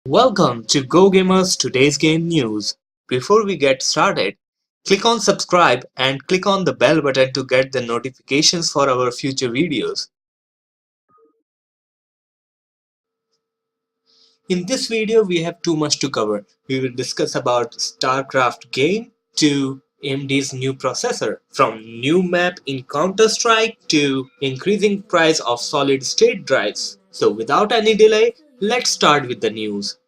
Welcome to Go Gamers Today's Game News. Before we get started, click on subscribe and click on the bell button to get the notifications for our future videos. In this video, we have too much to cover. We will discuss about StarCraft game to AMD's new processor, from new map in Counter-Strike to increasing price of solid-state drives. So without any delay, let's start with the news.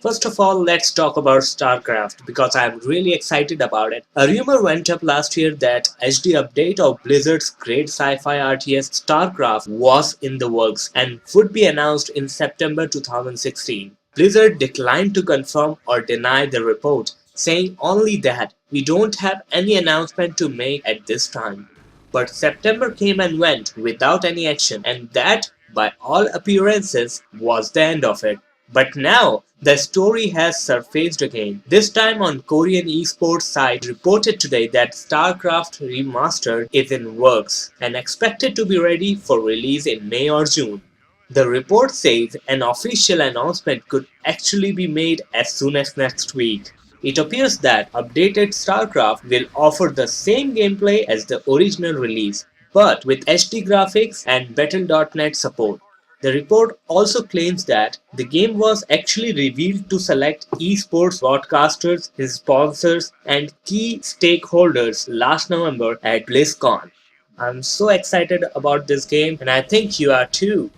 First of all, let's talk about StarCraft because I'm really excited about it. A rumor went up last year that HD update of Blizzard's great sci-fi RTS StarCraft was in the works and would be announced in September 2016. Blizzard declined to confirm or deny the report, saying only that we don't have any announcement to make at this time. But September came and went without any action, and that, by all appearances, was the end of it. But now, the story has surfaced again. This time on Korean esports site reported today that StarCraft Remastered is in works and expected to be ready for release in May or June. The report says an official announcement could actually be made as soon as next week. It appears that updated StarCraft will offer the same gameplay as the original release, but with HD graphics and Battle.net support. The report also claims that the game was actually revealed to select esports broadcasters, his sponsors, and key stakeholders last November at BlizzCon. I'm so excited about this game, and I think you are too.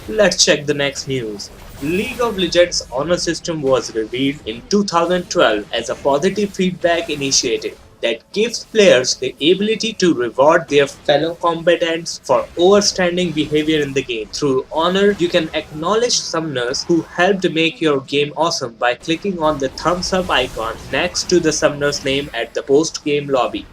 Let's check the next news. League of Legends Honor System was revealed in 2012 as a positive feedback initiative that gives players the ability to reward their fellow combatants for overstanding behavior in the game. Through Honor, you can acknowledge summoners who helped make your game awesome by clicking on the thumbs up icon next to the summoner's name at the post-game lobby.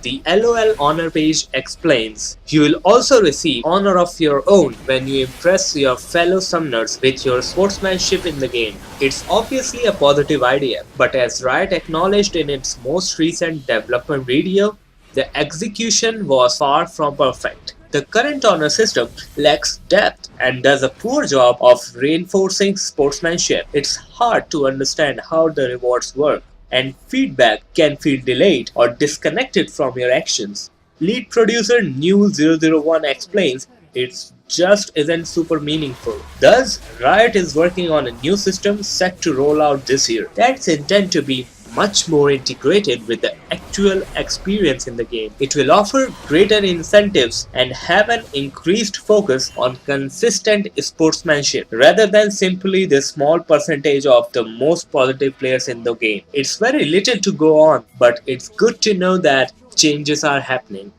The LOL Honor page explains, you will also receive honor of your own when you impress your fellow summoners with your sportsmanship in the game. It's obviously a positive idea, but as Riot acknowledged in its most recent development video, the execution was far from perfect. The current honor system lacks depth and does a poor job of reinforcing sportsmanship. It's hard to understand how the rewards work, and feedback can feel delayed or disconnected from your actions. Lead producer New001 explains it just isn't super meaningful. Thus, Riot is working on a new system set to roll out this year that's intended to be much more integrated with the actual experience in the game. It will offer greater incentives and have an increased focus on consistent sportsmanship rather than simply the small percentage of the most positive players in the game. It's very little to go on, but it's good to know that changes are happening.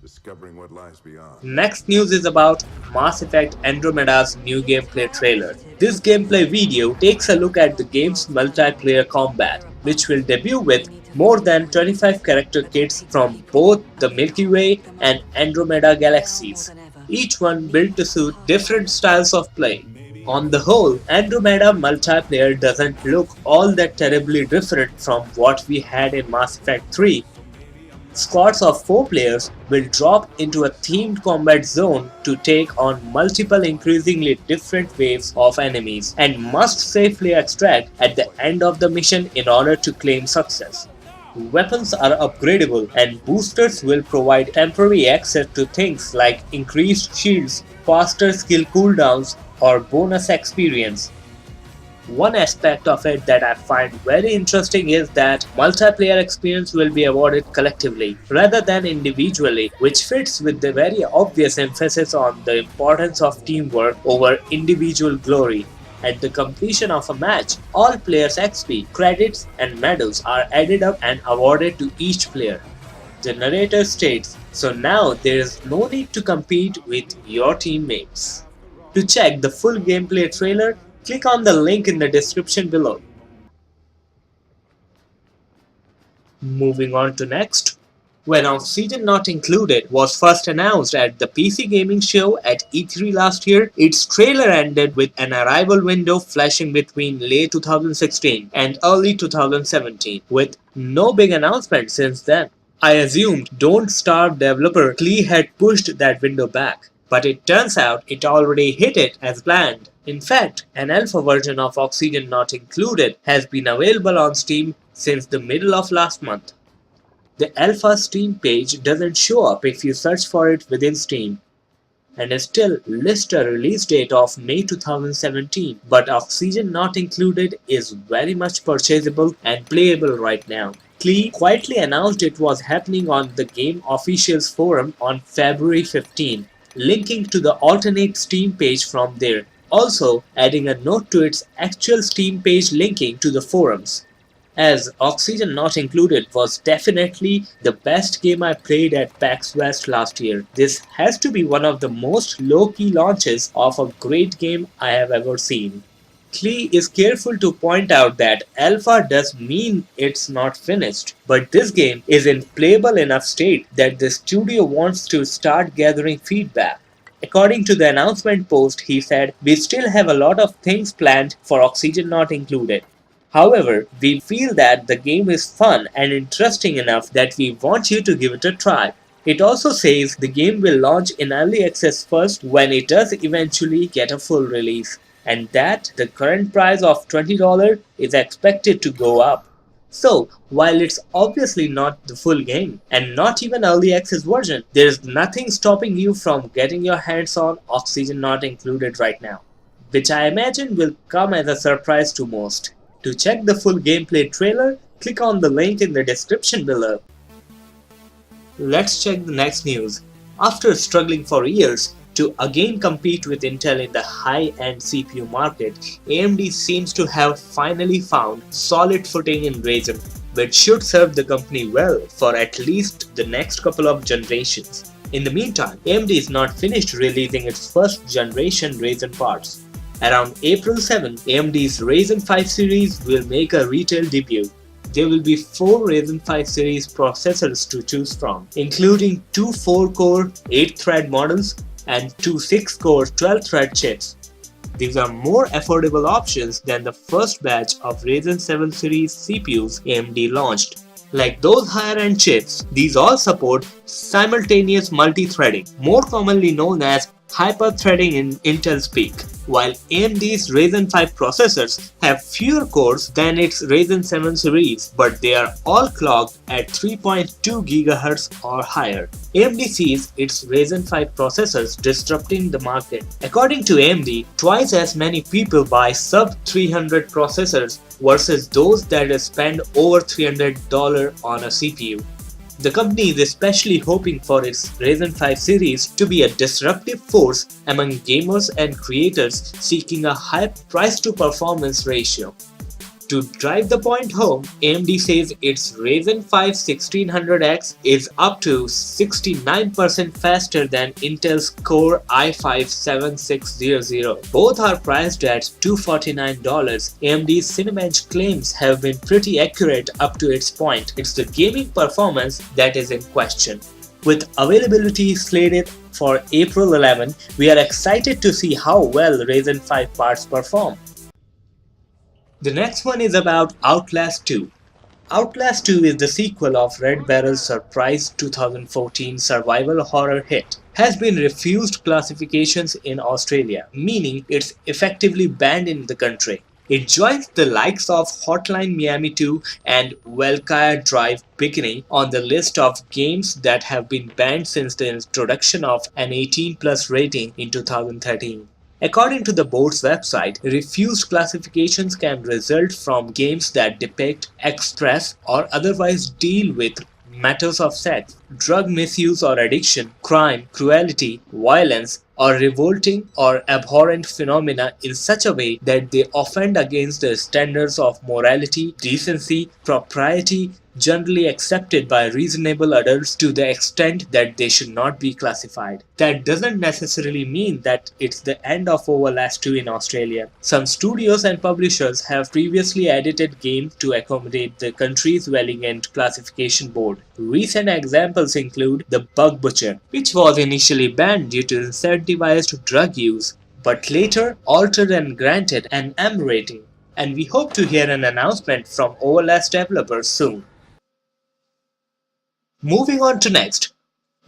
Discovering what lies beyond. Next news is about Mass Effect Andromeda's new gameplay trailer. This gameplay video takes a look at the game's multiplayer combat, which will debut with more than 25 character kits from both the Milky Way and Andromeda galaxies, each one built to suit different styles of play. On the whole, Andromeda multiplayer doesn't look all that terribly different from what we had in Mass Effect 3. Squads of 4 players will drop into a themed combat zone to take on multiple increasingly different waves of enemies and must safely extract at the end of the mission in order to claim success. Weapons are upgradable and boosters will provide temporary access to things like increased shields, faster skill cooldowns, or bonus experience. One aspect of it that I find very interesting is that multiplayer experience will be awarded collectively rather than individually, which fits with the very obvious emphasis on the importance of teamwork over individual glory. At the completion of a match, all players' XP, credits, and medals are added up and awarded to each player. The narrator states, so now there is no need to compete with your teammates. To check the full gameplay trailer, click on the link in the description below. Moving on to next. When Oxygen Not Included was first announced at the PC gaming show at E3 last year, its trailer ended with an arrival window flashing between late 2016 and early 2017, with no big announcement since then. I assumed Don't Starve developer Klei had pushed that window back. but it turns out it already hit it as planned. In fact, an alpha version of Oxygen Not Included has been available on Steam since the middle of last month. The alpha Steam page doesn't show up if you search for it within Steam, and it still lists a release date of May 2017, but Oxygen Not Included is very much purchasable and playable right now. Klei quietly announced it was happening on the game officials forum on February 15, linking to the alternate Steam page from there, also adding a note to its actual Steam page linking to the forums. As Oxygen Not Included was definitely the best game I played at PAX West last year. This has to be one of the most low-key launches of a great game I have ever seen. Klei is careful to point out that alpha does mean it's not finished, but this game is in playable enough state that the studio wants to start gathering feedback. According to the announcement post, he said, "We still have a lot of things planned for Oxygen Not Included. However, we feel that the game is fun and interesting enough that we want you to give it a try." It also says the game will launch in early access first when it does eventually get a full release, and that the current price of $20 is expected to go up. So, while it's obviously not the full game, and not even early access version, there's nothing stopping you from getting your hands on Oxygen Not Included right now, which I imagine will come as a surprise to most. To check the full gameplay trailer, click on the link in the description below. Let's check the next news. After struggling for years to again compete with Intel in the high-end CPU market, AMD seems to have finally found solid footing in Ryzen, which should serve the company well for at least the next couple of generations. In the meantime, AMD is not finished releasing its first generation Ryzen parts. Around April 7, AMD's Ryzen 5 series will make a retail debut. There will be 4 Ryzen 5 series processors to choose from, including 2 4-core 8-thread models and 2 6-core 12-thread chips. These are more affordable options than the first batch of Ryzen 7 series CPUs AMD launched. Like those higher-end chips, these all support simultaneous multi-threading, more commonly known as hyper-threading in Intel speak. While AMD's Ryzen 5 processors have fewer cores than its Ryzen 7 series, but they are all clocked at 3.2 GHz or higher. AMD sees its Ryzen 5 processors disrupting the market. According to AMD, twice as many people buy sub-300 processors versus those that spend over $300 on a CPU. The company is especially hoping for its Ryzen 5 series to be a disruptive force among gamers and creators seeking a high price-to-performance ratio. To drive the point home, AMD says its Ryzen 5 1600X is up to 69% faster than Intel's Core i5-7600. Both are priced at $249. AMD's Cinebench claims have been pretty accurate up to its point. It's the gaming performance that is in question. With availability slated for April 11, we are excited to see how well Ryzen 5 parts perform. The next one is about Outlast 2. Outlast 2 is the sequel of Red Barrel's surprise 2014 survival horror hit. Has been refused classifications in Australia, meaning it's effectively banned in the country. It joins the likes of Hotline Miami 2 and Valkyrie Drive Bikini on the list of games that have been banned since the introduction of an 18+ rating in 2013. According to the board's website, refused classifications can result from games that depict, express, or otherwise deal with matters of sex, drug misuse or addiction, crime, cruelty, violence, or revolting or abhorrent phenomena in such a way that they offend against the standards of morality, decency, propriety, generally accepted by reasonable adults to the extent that they should not be classified. That doesn't necessarily mean that it's the end of Outlast 2 in Australia. Some studios and publishers have previously edited games to accommodate the country's valiant classification board. Recent examples include The Bug Butcher, which was initially banned due to incentivized drug use, but later altered and granted an M rating. And we hope to hear an announcement from Outlast developers soon. Moving on to next.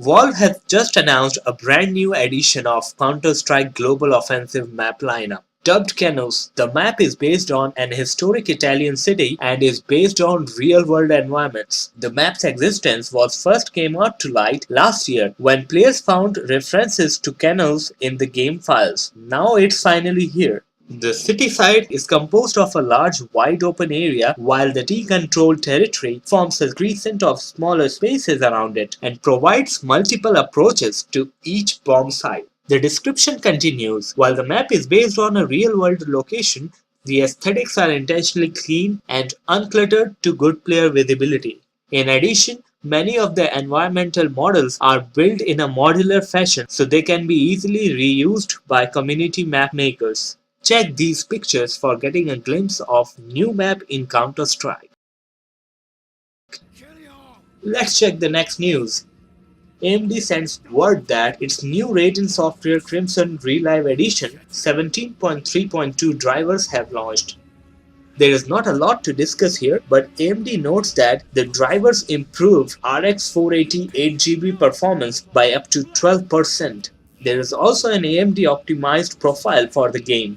Valve has just announced a brand new edition of Counter-Strike Global Offensive map lineup. Dubbed Canus, the map is based on an historic Italian city and is based on real-world environments. The map's existence was first came out to light last year when players found references to canals in the game files. Now it's finally here. The city side is composed of a large wide open area while the T-controlled territory forms a crescent of smaller spaces around it and provides multiple approaches to each bomb site. The description continues, while the map is based on a real-world location, the aesthetics are intentionally clean and uncluttered to good player visibility. In addition, many of the environmental models are built in a modular fashion so they can be easily reused by community map makers. Check these pictures for getting a glimpse of new map in Counter-Strike. Let's check the next news. AMD sends word that its new Raiden software Crimson Relive Edition 17.3.2 drivers have launched. There is not a lot to discuss here, but AMD notes that the drivers improve RX 480 8GB performance by up to 12%. There is also an AMD optimized profile for the game.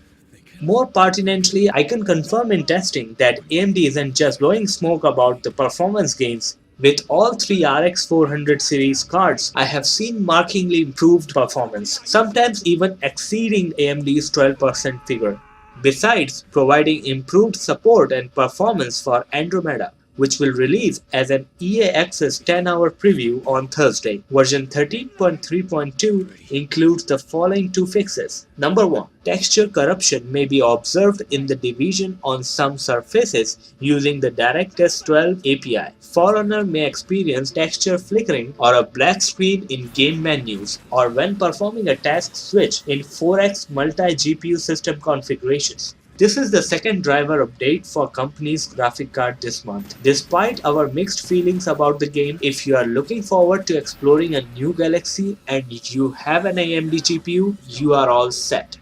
More pertinently, I can confirm in testing that AMD isn't just blowing smoke about the performance gains. With all three RX 400 series cards, I have seen markedly improved performance, sometimes even exceeding AMD's 12% figure. Besides providing improved support and performance for Andromeda, which will release as an EA Access 10-hour preview on Thursday. Version 13.3.2 includes the following two fixes. Number 1. Texture corruption may be observed in the division on some surfaces using the DirectX 12 API. Forerunner may experience texture flickering or a black screen in game menus or when performing a task switch in 4x multi-GPU system configurations. This is the second driver update for company's graphic card this month. Despite our mixed feelings about the game, if you are looking forward to exploring a new galaxy and you have an AMD GPU, you are all set.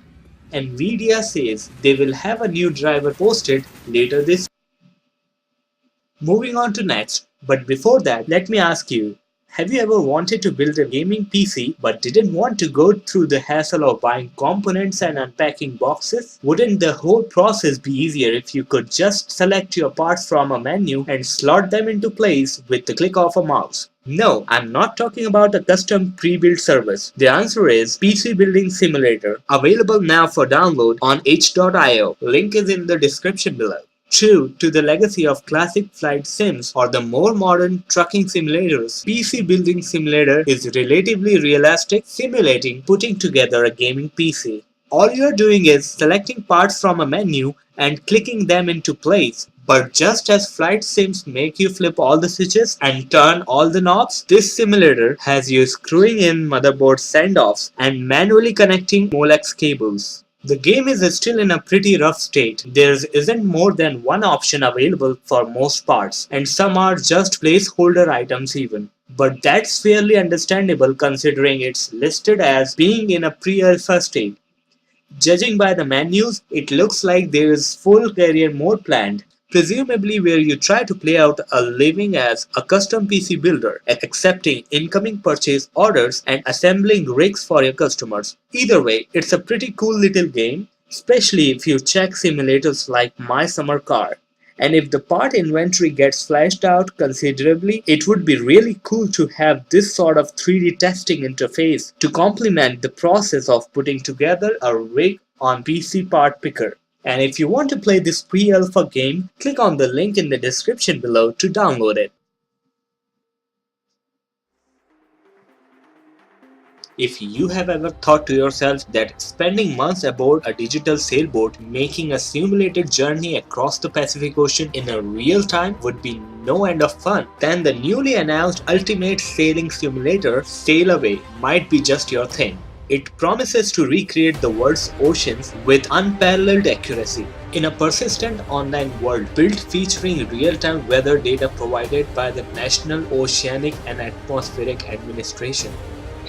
Nvidia says they will have a new driver posted later this year. Moving on to next, but before that, let me ask you, have you ever wanted to build a gaming PC but didn't want to go through the hassle of buying components and unpacking boxes? Wouldn't the whole process be easier if you could just select your parts from a menu and slot them into place with the click of a mouse? No, I'm not talking about a custom pre-built service. The answer is PC Building Simulator, available now for download on itch.io. Link is in the description below. True to the legacy of classic flight sims or the more modern trucking simulators, PC Building Simulator is relatively realistic, simulating putting together a gaming PC. All you're doing is selecting parts from a menu and clicking them into place. But just as flight sims make you flip all the switches and turn all the knobs, this simulator has you screwing in motherboard send-offs and manually connecting Molex cables. The game is still in a pretty rough state. There isn't more than one option available for most parts, and some are just placeholder items even. But that's fairly understandable considering it's listed as being in a pre-alpha state. Judging by the menus, it looks like there is full career mode planned, presumably where you try to play out a living as a custom PC builder, accepting incoming purchase orders and assembling rigs for your customers. Either way, it's a pretty cool little game, especially if you check simulators like My Summer Car. And if the part inventory gets flashed out considerably, it would be really cool to have this sort of 3D testing interface to complement the process of putting together a rig on PC Part Picker. And if you want to play this pre-alpha game, click on the link in the description below to download it. If you have ever thought to yourself that spending months aboard a digital sailboat making a simulated journey across the Pacific Ocean in a real time would be no end of fun, then the newly announced ultimate sailing simulator Sailaway might be just your thing. It promises to recreate the world's oceans with unparalleled accuracy in a persistent online world built featuring real-time weather data provided by the National Oceanic and Atmospheric Administration.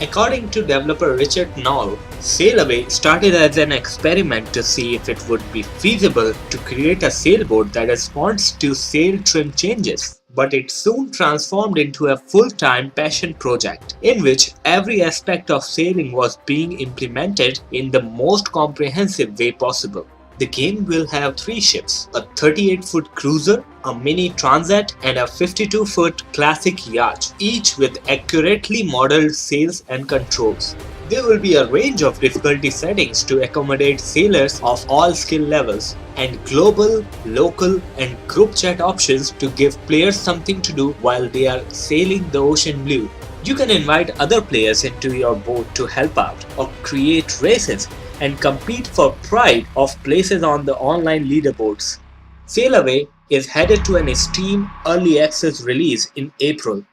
According to developer Richard Knoll, Sailaway started as an experiment to see if it would be feasible to create a sailboat that responds to sail trim changes. but it soon transformed into a full-time passion project, in which every aspect of sailing was being implemented in the most comprehensive way possible. The game will have 3 ships, a 38-foot cruiser, a mini transat and a 52-foot classic yacht, each with accurately modeled sails and controls. There will be a range of difficulty settings to accommodate sailors of all skill levels, and global, local and group chat options to give players something to do while they are sailing the ocean blue. You can invite other players into your boat to help out, or create races and compete for pride of places on the online leaderboards. Sailaway is headed to an Steam Early Access release in April.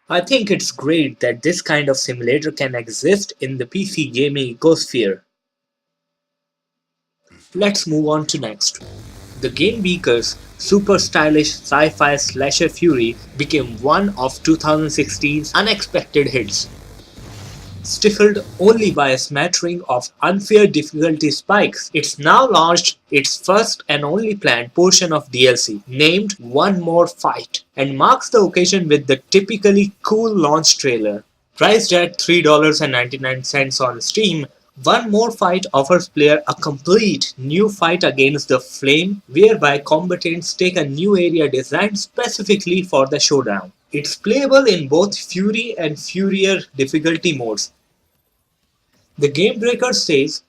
I think it's great that this kind of simulator can exist in the PC gaming ecosphere. Let's move on to next. The Gamebreaker's super stylish sci-fi slasher Furi became one of 2016's unexpected hits. Stifled only by a smattering of unfair difficulty spikes, it's now launched its first and only planned portion of DLC, named One More Fight, and marks the occasion with the typically cool launch trailer. Priced at $3.99 on Steam, One More Fight offers player a complete new fight against the flame, whereby combatants take a new area designed specifically for the showdown. It's playable in both Furi and Furier difficulty modes. The Gamebreaker says,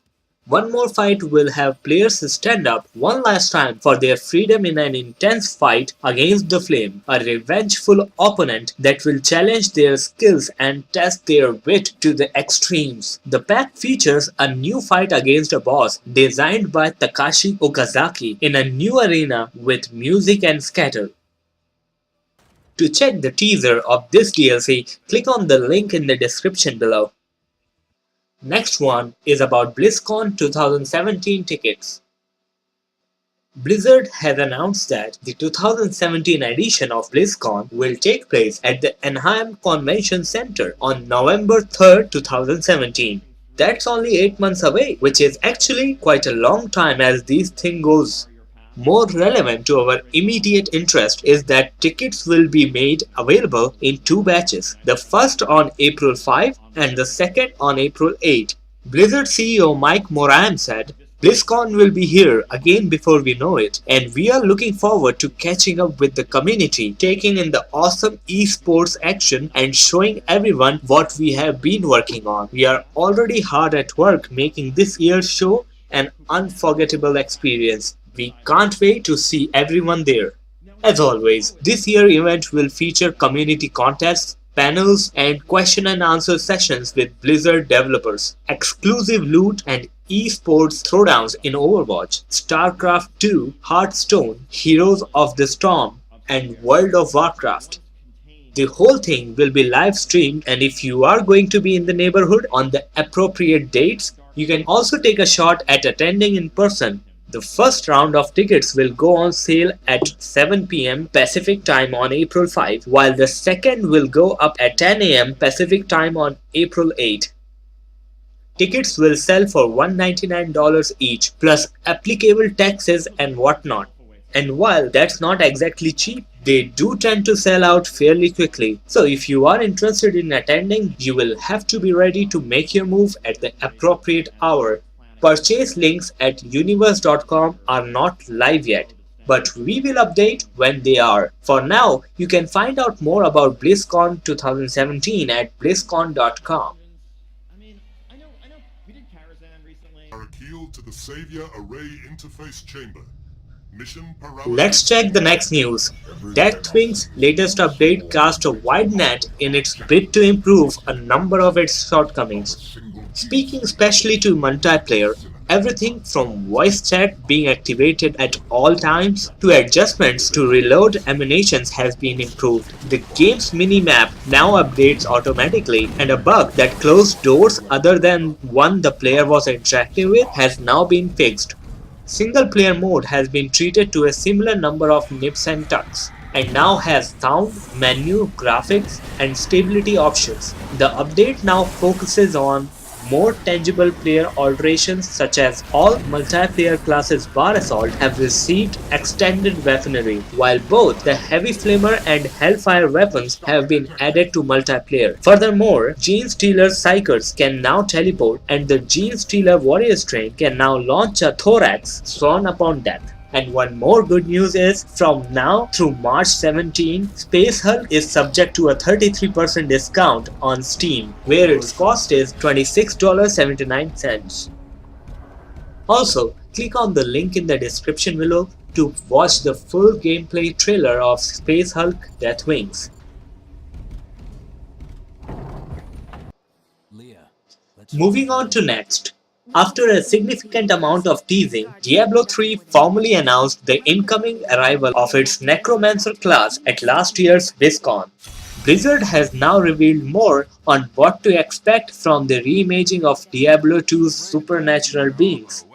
One More Fight will have players stand up one last time for their freedom in an intense fight against the Flame, a revengeful opponent that will challenge their skills and test their wit to the extremes. The pack features a new fight against a boss designed by Takashi Okazaki in a new arena with music and scatter. To check the teaser of this DLC, click on the link in the description below. Next one is about BlizzCon 2017 tickets. Blizzard has announced that the 2017 edition of BlizzCon will take place at the Anaheim Convention Center on November 3rd, 2017. That's only 8 months away, which is actually quite a long time as this thing goes. More relevant to our immediate interest is that tickets will be made available in 2 batches, the first on April 5 and the second on April 8. Blizzard CEO Mike Moran said, BlizzCon will be here again before we know it, and we are looking forward to catching up with the community, taking in the awesome esports action and showing everyone what we have been working on. We are already hard at work making this year's show an unforgettable experience. We can't wait to see everyone there. As always, this year's event will feature community contests, panels, and question and answer sessions with Blizzard developers, exclusive loot and esports throwdowns in Overwatch, StarCraft 2, Hearthstone, Heroes of the Storm, and World of Warcraft. The whole thing will be live streamed, and if you are going to be in the neighborhood on the appropriate dates, you can also take a shot at attending in person. The first round of tickets will go on sale at 7 p.m. Pacific time on April 5, while the second will go up at 10 a.m. Pacific time on April 8. Tickets will sell for $199 each, plus applicable taxes and whatnot. And while that's not exactly cheap, they do tend to sell out fairly quickly. So if you are interested in attending, you will have to be ready to make your move at the appropriate hour. Purchase links at universe.com are not live yet, but we will update when they are. For now, you can find out more about BlizzCon 2017 at blizzcon.com. To the Savior Array Interface Chamber. Let's check the next news. Deathwing's latest update cast a wide net in its bid to improve a number of its shortcomings. Speaking especially to multiplayer, everything from voice chat being activated at all times to adjustments to reload ammunitions has been improved. The game's minimap now updates automatically, and a bug that closed doors other than one the player was interacting with has now been fixed. Single player mode has been treated to a similar number of nips and tucks, and now has sound, menu, graphics, and stability options. The update now focuses on more tangible player alterations such as all multiplayer classes bar assault have received extended weaponry, while both the heavy flamer and hellfire weapons have been added to multiplayer. Furthermore, Gene Stealer Psychers can now teleport, and the Gene Stealer Warrior Strain can now launch a thorax sworn upon death. And one more good news is, from now through March 17, Space Hulk is subject to a 33% discount on Steam, where its cost is $26.79. Also, click on the link in the description below to watch the full gameplay trailer of Space Hulk Deathwings. Moving on to next. After a significant amount of teasing, Diablo 3 formally announced the incoming arrival of its Necromancer class at last year's BlizzCon. Blizzard has now revealed more on what to expect from the reimagining of Diablo 2's supernatural beings.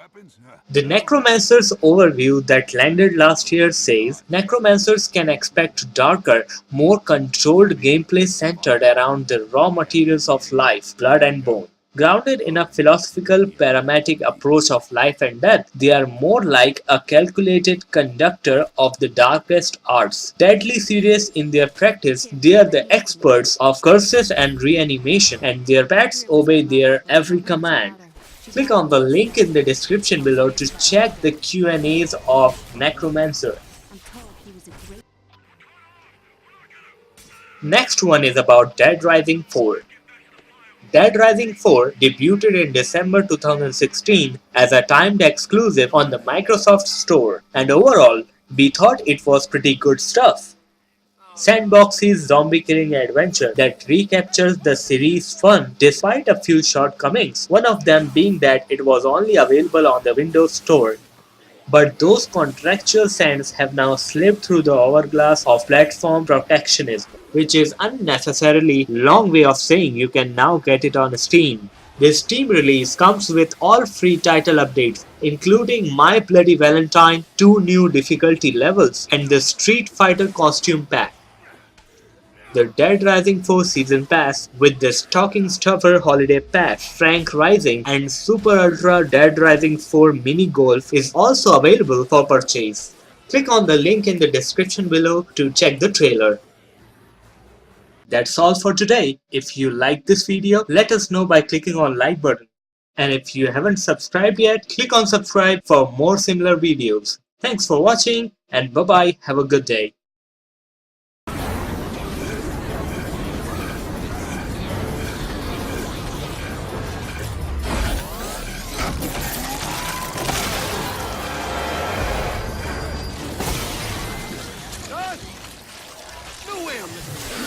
The Necromancer's overview that landed last year says Necromancers can expect darker, more controlled gameplay centered around the raw materials of life, blood and bone. Grounded in a philosophical pragmatic approach of life and death, they are more like a calculated conductor of the darkest arts. Deadly serious in their practice, they are the experts of curses and reanimation, and their pets obey their every command. Click on the link in the description below to check the Q&As of Necromancer. Next one is about Dead Rising 4. Dead Rising 4 debuted in December 2016 as a timed exclusive on the Microsoft Store, and overall, we thought it was pretty good stuff. Sandboxy's zombie-killing adventure that recaptures the series' fun despite a few shortcomings, one of them being that it was only available on the Windows Store. But those contractual sands have now slipped through the hourglass of platform protectionism, which is unnecessarily long way of saying you can now get it on Steam. This Steam release comes with all free title updates, including My Bloody Valentine, 2 new difficulty levels, and the Street Fighter costume pack. The Dead Rising 4 Season Pass with the Stocking Stuffer Holiday Pack, Frank Rising, and Super Ultra Dead Rising 4 Mini Golf is also available for purchase. Click on the link in the description below to check the trailer. That's all for today. If you liked this video, let us know by clicking on like button. And if you haven't subscribed yet, click on subscribe for more similar videos. Thanks for watching, and bye bye, have a good day. No way I'm listening.